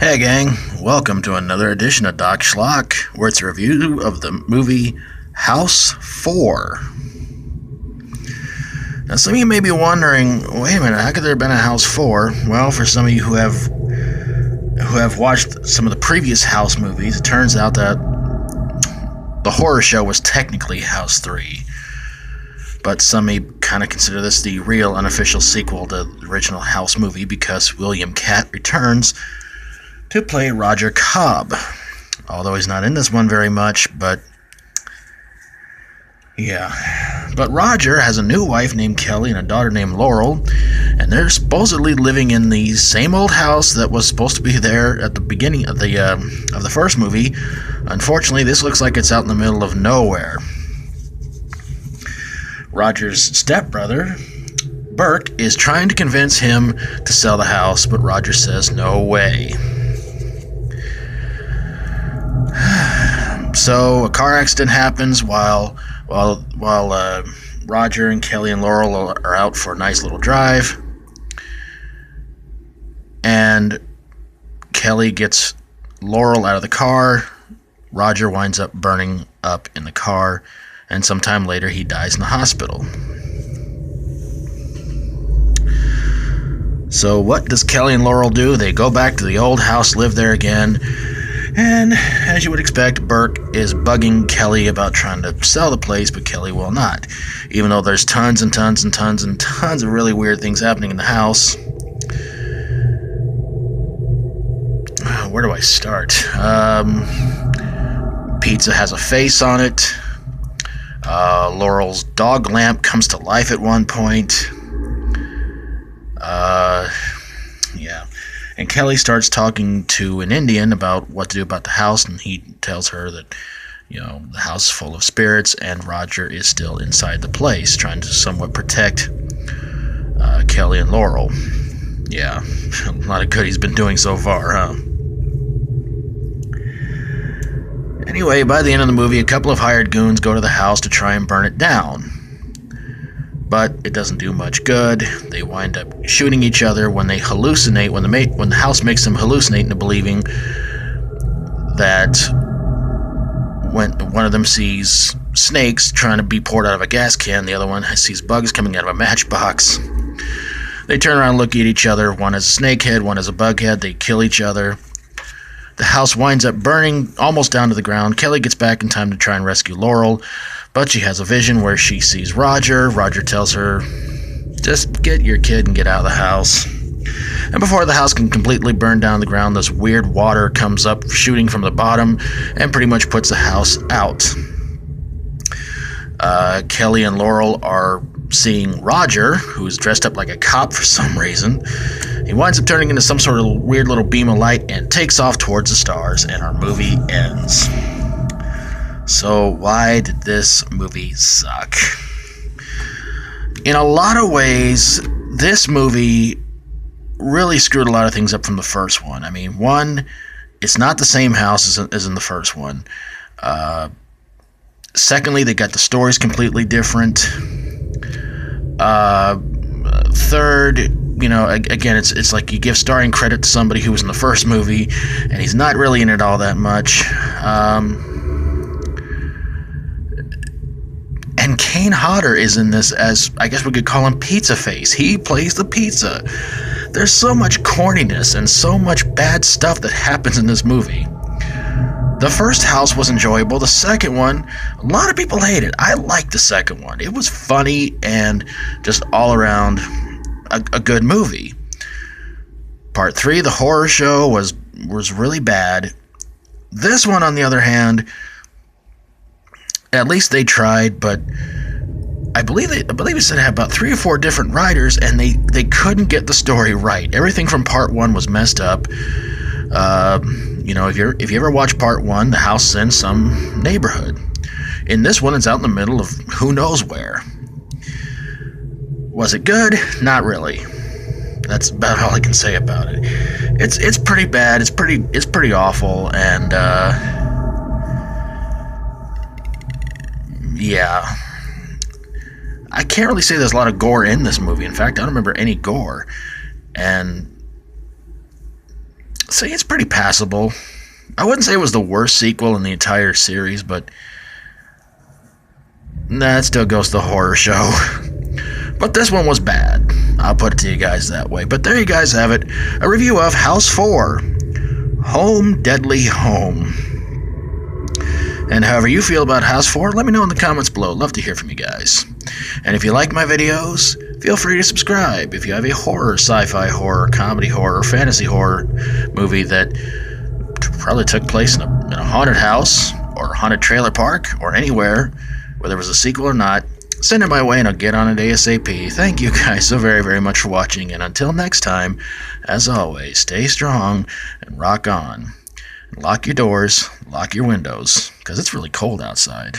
Hey gang, welcome to another edition of Doc Schlock, where it's a review of the movie House 4. Now some of you may be wondering, wait a minute, how could there have been a House 4? Well, for some of you who have watched some of the previous House movies, it turns out that the horror show was technically House 3. But some may kind of consider this the real unofficial sequel to the original House movie because William Katt returns to play Roger Cobb. Although he's not in this one very much, but yeah. But Roger has a new wife named Kelly and a daughter named Laurel, and they're supposedly living in the same old house that was supposed to be there at the beginning of the first movie. Unfortunately, this looks like it's out in the middle of nowhere. Roger's stepbrother, Burke, is trying to convince him to sell the house, but Roger says no way. So a car accident happens while Roger and Kelly and Laurel are out for a nice little drive, and Kelly gets Laurel out of the car. Roger winds up burning up in the car, and sometime later he dies in the hospital. So what does Kelly and Laurel do? They go back to the old house, live there again. And as you would expect, Burke is bugging Kelly about trying to sell the place, but Kelly will not. Even though there's tons and tons and tons and tons of really weird things happening in the house. Where do I start? Pizza has a face on it. Laurel's dog lamp comes to life at one point. Yeah. And Kelly starts talking to an Indian about what to do about the house, and he tells her that, the house is full of spirits, and Roger is still inside the place, trying to somewhat protect Kelly and Laurel. Yeah, a lot of good he's been doing so far, huh? Anyway, by the end of the movie, a couple of hired goons go to the house to try and burn it down. But it doesn't do much good. They wind up shooting each other when they hallucinate, when the house makes them hallucinate into believing that when one of them sees snakes trying to be poured out of a gas can, the other one sees bugs coming out of a matchbox. They turn around and look at each other. One has a snake head, one has a bug head. They kill each other. The house winds up burning almost down to the ground. Kelly gets back in time to try and rescue Laurel, but she has a vision where she sees Roger. Roger tells her, just get your kid and get out of the house. And before the house can completely burn down to the ground, this weird water comes up shooting from the bottom and pretty much puts the house out. Kelly and Laurel are seeing Roger, who's dressed up like a cop for some reason. He winds up turning into some sort of weird little beam of light and takes off towards the stars, and our movie ends. So why did this movie suck? In a lot of ways, this movie really screwed a lot of things up from the first one. I mean, one, it's not the same house as in the first one. Secondly, they got the stories completely different. Third, again, it's like you give starring credit to somebody who was in the first movie, and he's not really in it all that much. And Kane Hodder is in this as, I guess we could call him Pizza Face. He plays the pizza. There's so much corniness and so much bad stuff that happens in this movie. The first house was enjoyable. The second one, a lot of people hate it. I liked the second one. It was funny and just all around a good movie. Part 3, the horror show, was really bad. This one, on the other hand, at least they tried, but I believe it said it had about 3 or 4 different writers, and they couldn't get the story right. Everything from part 1 was messed up. If you ever watch part 1, the house is in some neighborhood. In this one, it's out in the middle of who knows where. Was it good? Not really. That's about all I can say about it. It's pretty bad. It's pretty awful, and yeah. I can't really say there's a lot of gore in this movie. In fact, I don't remember any gore. And say it's pretty passable. I wouldn't say it was the worst sequel in the entire series, but it still goes to the horror show. But this one was bad. I'll put it to you guys that way. But there you guys have it. A review of House 4, Home Deadly Home. And however you feel about House 4, let me know in the comments below. Love to hear from you guys. And if you like my videos, feel free to subscribe. If you have a horror, sci-fi horror, comedy horror, fantasy horror movie that probably took place in a haunted house or a haunted trailer park or anywhere, whether it was a sequel or not, send it my way and I'll get on it ASAP. Thank you guys so very, very much for watching. And until next time, as always, stay strong and rock on. Lock your doors, lock your windows, because it's really cold outside.